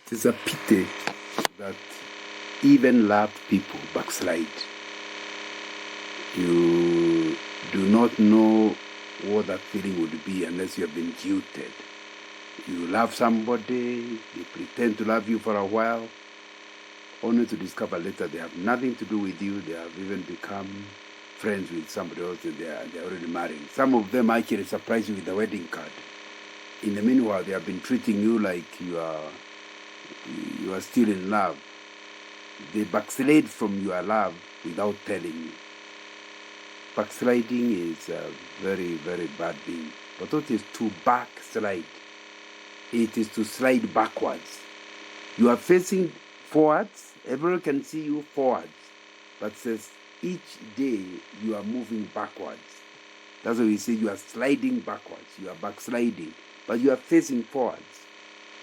It is a pity that even loved people backslide. You do not know what that feeling would be unless you have been jilted. You love somebody, they pretend to love you for a while, only to discover later they have nothing to do with you. They have even become friends with somebody else and they're already married. Some of them actually surprise you with a wedding card. In the meanwhile, they have been treating you like you are still in love. They backslide from your love without telling you. Backsliding is a very, very bad thing. But what is to backslide? It is to slide backwards. You are facing forwards. Everyone can see you forwards. But says each day you are moving backwards. That's why we say you are sliding backwards. You are backsliding. But you are facing forwards.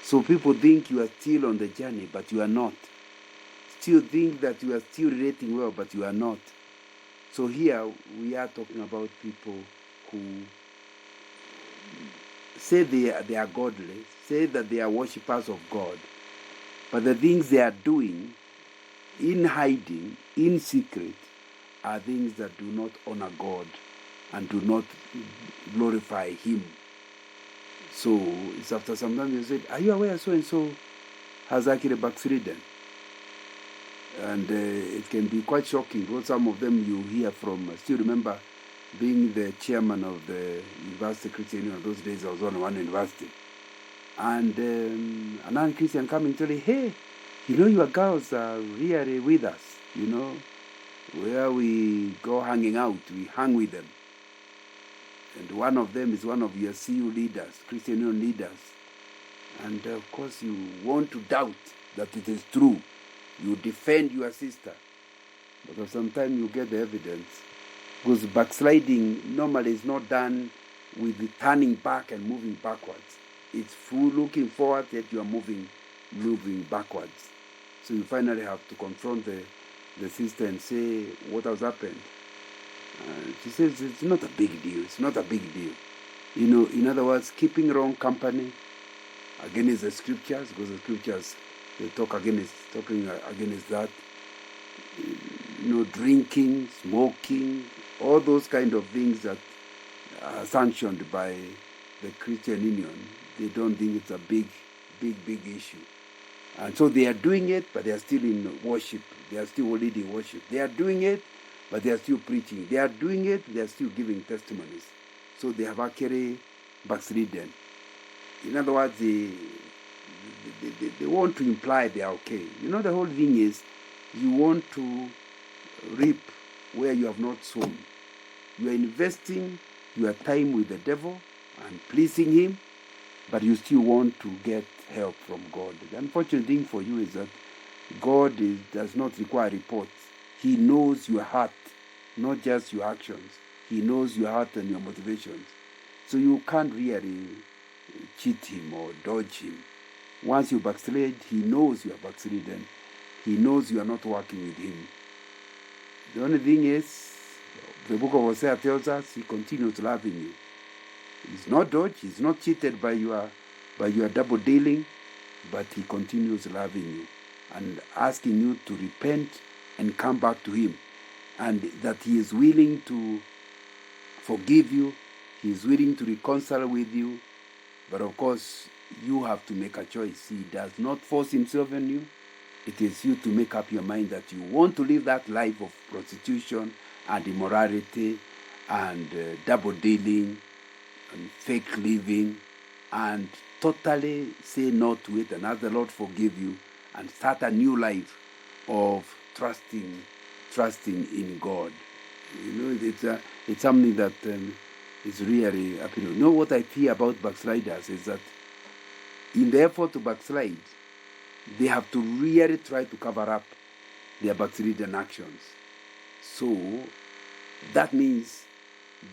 So people think you are still on the journey, but you are not. Still think that you are still relating well, but you are not. So here we are talking about people who say they are godly, say that they are worshippers of God, but the things they are doing in hiding, in secret, are things that do not honor God and do not glorify Him. So it's after some time you said, are you aware so-and-so has actually backslidden? And it can be quite shocking because some of them you hear from. I still remember being the chairman of the University Christian Union. Those days I was on one university. And a non-Christian coming to me, hey, your girls are really with us, where we go hanging out, we hang with them. And one of them is one of your CU leaders, Christian Union leaders. And of course you want to doubt that it is true. You defend your sister. But sometimes you get the evidence. Because backsliding normally is not done with the turning back and moving backwards. It's full looking forward, yet you are moving backwards. So you finally have to confront the sister and say, what has happened? She says, it's not a big deal. It's not a big deal. In other words, keeping wrong company against the scriptures, because the scriptures, they talking against that. Drinking, smoking, all those kind of things that are sanctioned by the Christian Union. They don't think it's a big issue. And so they are doing it, but they are still in worship. They are still leading worship. They are doing it, but they are still preaching. They are doing it, they are still giving testimonies. So they have actually backslidden. In other words, they want to imply they are okay. The whole thing is you want to reap where you have not sown. You are investing your time with the devil and pleasing him, but you still want to get help from God. The unfortunate thing for you is that God does not require reports. He knows your heart, not just your actions. He knows your heart and your motivations. So you can't really cheat him or dodge him. Once you backslide, he knows you are backslidden. He knows you are not working with him. The only thing is, the book of Hosea tells us he continues loving you. He's not dodged, he's not cheated by your double dealing, but he continues loving you and asking you to repent and come back to him. And that he is willing to forgive you, he is willing to reconcile with you, but of course, you have to make a choice. He does not force himself on you. It is you to make up your mind that you want to live that life of prostitution and immorality and double dealing and fake living and totally say no to it and ask the Lord forgive you and start a new life of trusting in God. It's something that is really happening. What I fear about backsliders is that in the effort to backslide, they have to really try to cover up their backslidden actions. So that means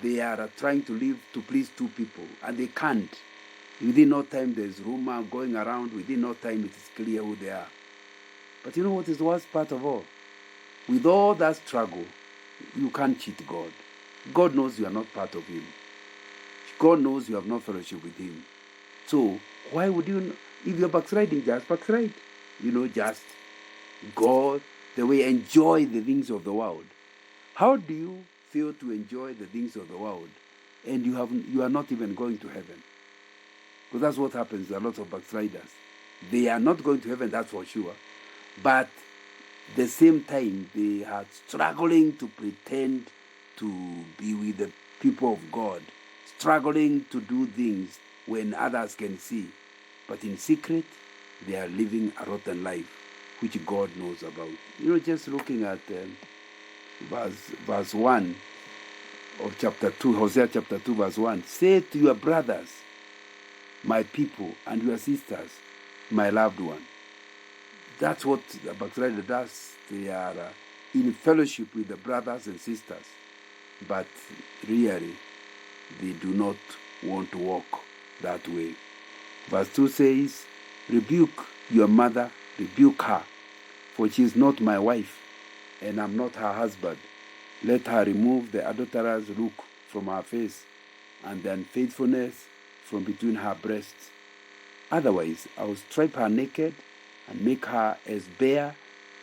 they are trying to live to please two people, and they can't. Within no time, there's rumor going around. Within no time, it is clear who they are. But you know what is the worst part of all? With all that struggle, you can't cheat God. God knows you are not part of him. God knows you have no fellowship with him. So why would you If you're backsliding, just backslide. Just go the way, enjoy the things of the world. How do you feel to enjoy the things of the world and you are not even going to heaven? Because that's what happens to a lot of backsliders. They are not going to heaven, that's for sure. But at the same time, they are struggling to pretend to be with the people of God, struggling to do things when others can see. But in secret, they are living a rotten life, which God knows about. Just looking at verse 1 of chapter 2, Hosea chapter 2, verse 1, say to your brothers, my people, and your sisters, my loved one. That's what the backslider does. They are in fellowship with the brothers and sisters, but really, they do not want to walk that way. Verse 2 says, rebuke your mother, rebuke her, for she is not my wife, and I'm not her husband. Let her remove the adulterous look from her face, and the unfaithfulness from between her breasts. Otherwise, I will strip her naked and make her as bare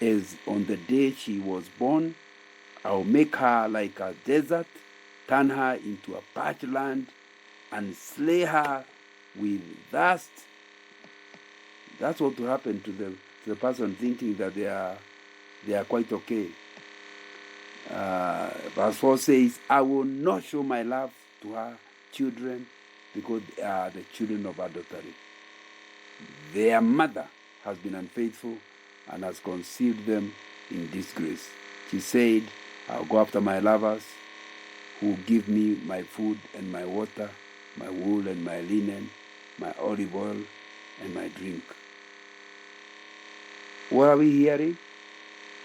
as on the day she was born. I will make her like a desert, turn her into a parched land, and slay her with thirst. That's what will happen to the person thinking that they are quite okay. Verse 4 says, I will not show my love to her children because they are the children of adultery. Their mother has been unfaithful and has conceived them in disgrace. She said, I'll go after my lovers who give me my food and my water, my wool and my linen, my olive oil and my drink. What are we hearing?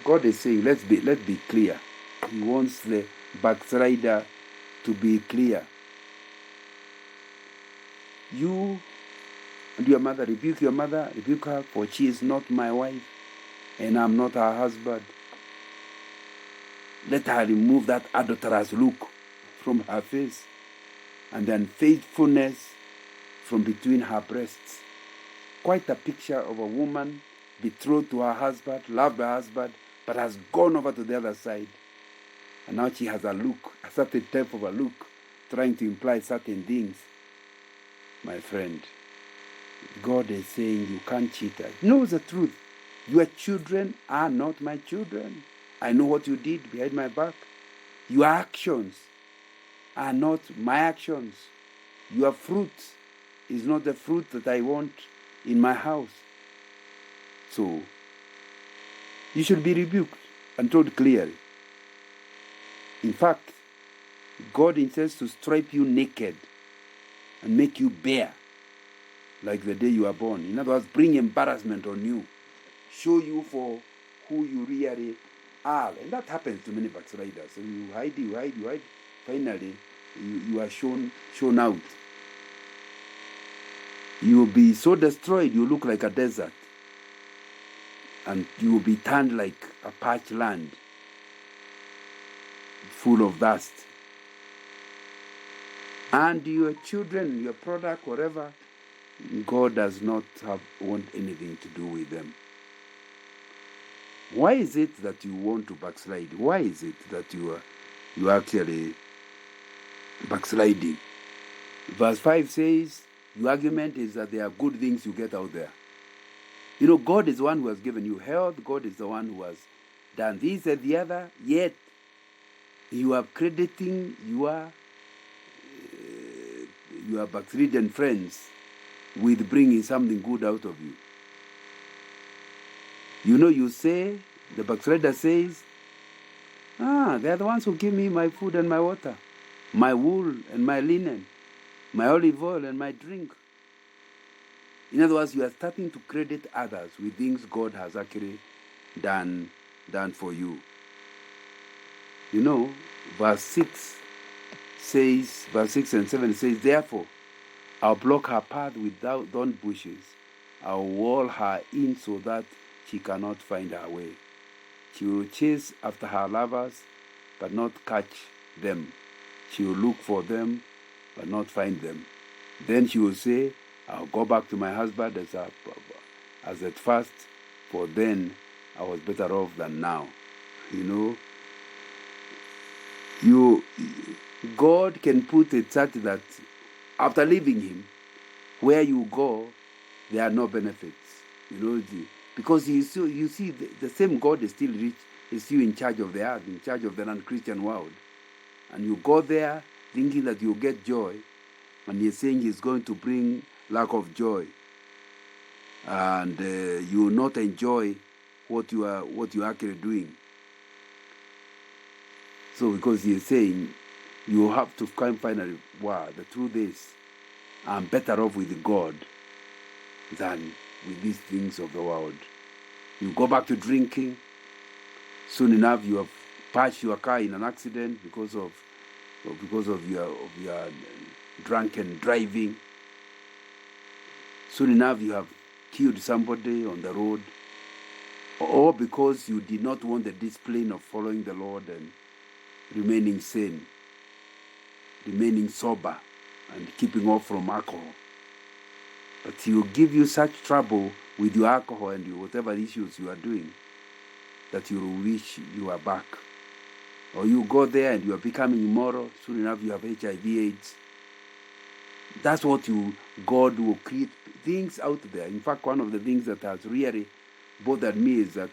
God is saying, let's be clear. He wants the backslider to be clear. You and your mother, rebuke her, for she is not my wife, and I'm not her husband. Let her remove that adulterous look from her face, and the unfaithfulness from between her breasts. Quite a picture of a woman betrothed to her husband, loved her husband, but has gone over to the other side. And now she has a look, a certain type of a look, trying to imply certain things. My friend, God is saying you can't cheat her. Know the truth. Your children are not my children. I know what you did behind my back. Your actions are not my actions. Your fruit is not the fruit that I want in my house. So, you should be rebuked and told clearly. In fact, God intends to strip you naked and make you bare like the day you are born. In other words, bring embarrassment on you. Show you for who you really are. And that happens to many backsliders. So you hide. Finally, you are shown out. You will be so destroyed, you look like a desert. And you will be turned like a parched land, full of dust. And your children, your product, whatever, God does not want anything to do with them. Why is it that you want to backslide? Why is it that you are actually backsliding? Verse 5 says, your argument is that there are good things you get out there. God is the one who has given you health. God is the one who has done this and the other. Yet, you are crediting your backslidden friends with bringing something good out of you. You say, the backslider says, they are the ones who give me my food and my water, my wool and my linen, my olive oil and my drink. In other words, you are starting to credit others with things God has actually done for you. Verse 6 and 7 says, therefore, I'll block her path with thorn bushes. I'll wall her in so that she cannot find her way. She will chase after her lovers, but not catch them. She will look for them, but not find them. Then she will say, I'll go back to my husband as at first, for then I was better off than now. God can put it such that after leaving him, where you go, there are no benefits. Because you see the same God is still in charge of the earth, in charge of the non-Christian world. And you go there thinking that you'll get joy, and he's saying he's going to bring lack of joy. And you will not enjoy what you are actually doing. So because he is saying, you have to come finally, wow, the truth is, I'm better off with God than with these things of the world. You go back to drinking, soon enough you have patched your car in an accident because of your drunken driving. Soon enough you have killed somebody on the road, or because you did not want the discipline of following the Lord and remaining sane, remaining sober, and keeping off from alcohol. But he will give you such trouble with your alcohol and whatever issues you are doing that you will wish you were back. Or you go there and you are becoming immoral, soon enough you have HIV/AIDS. That's what God will create things out there. In fact, one of the things that has really bothered me is that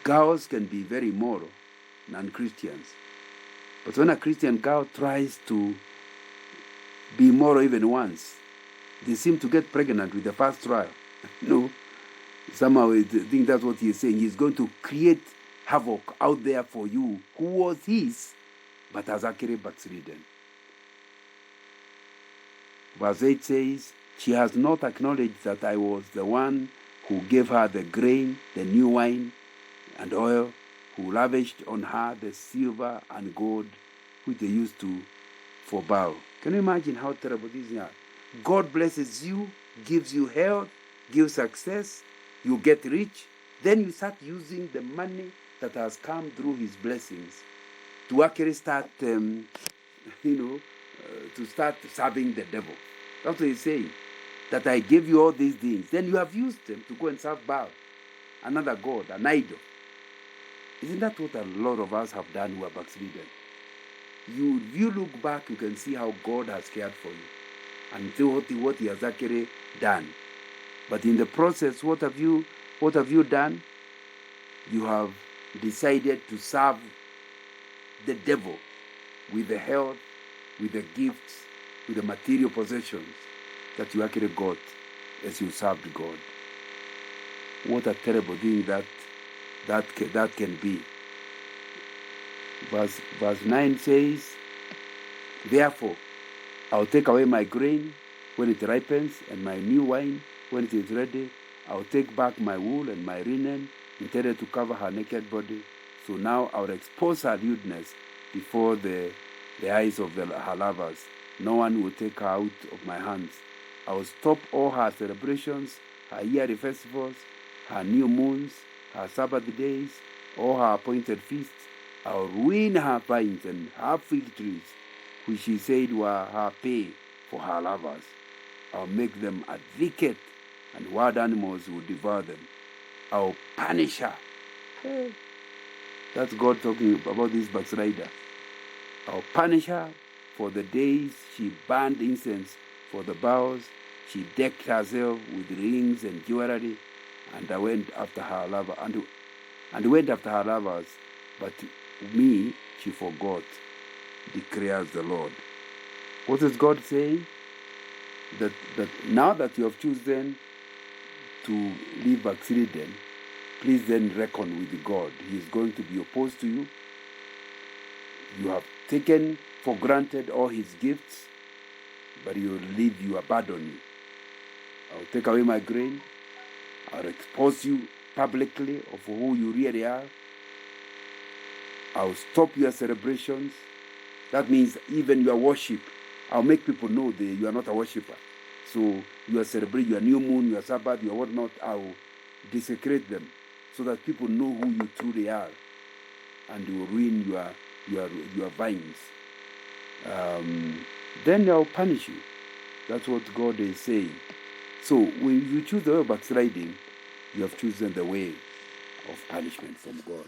girls can be very immoral, non-Christians. But when a Christian girl tries to be immoral even once, they seem to get pregnant with the first trial. Somehow I think that's what he's saying. He's going to create havoc out there for you who was his, but has actually backslidden. Verse 8 says, she has not acknowledged that I was the one who gave her the grain, the new wine, and oil, who lavished on her the silver and gold, which they used for Baal. Can you imagine how terrible this is? God blesses you, gives you health, gives success, you get rich, then you start using the money that has come through his blessings to actually start, to start serving the devil. That's what he's saying. That I gave you all these things. Then you have used them to go and serve Baal, another god, an idol. Isn't that what a lot of us have done who are backslidden? If you look back, you can see how God has cared for you and what he has actually done. But in the process, what have you done? You have decided to serve the devil with the health, with the gifts, with the material possessions that you actually got as you served God. What a terrible thing that can be. Verse 9 says, therefore, I'll take away my grain when it ripens, and my new wine when it is ready. I'll take back my wool and my linen, intended to cover her naked body. So now I'll expose her lewdness before the eyes of her lovers. No one will take her out of my hands. I will stop all her celebrations, her yearly festivals, her new moons, her Sabbath days, all her appointed feasts. I will ruin her vines and her fig trees, which she said were her pay for her lovers. I will make them a thicket, and wild animals will devour them. I will punish her. Hey. That's God talking about this backslider. I will punish her for the days she burned incense for the Baals. She decked herself with rings and jewelry, and I went after her lover and went after her lovers, but me she forgot, declares the Lord. What is God saying? That now that you have chosen to live backslidden, please then reckon with God. He is going to be opposed to you. You have taken for granted all his gifts, but he will leave you, abandon you. I will take away my grain. I will expose you publicly of who you really are. I will stop your celebrations. That means even your worship. I'll make people know that you are not a worshiper. So you are celebrating your new moon, your Sabbath, your whatnot. I will desecrate them so that people know who you truly are, and you will ruin your vines. Then I will punish you. That's what God is saying. So when you choose the way of backsliding, you have chosen the way of punishment from God.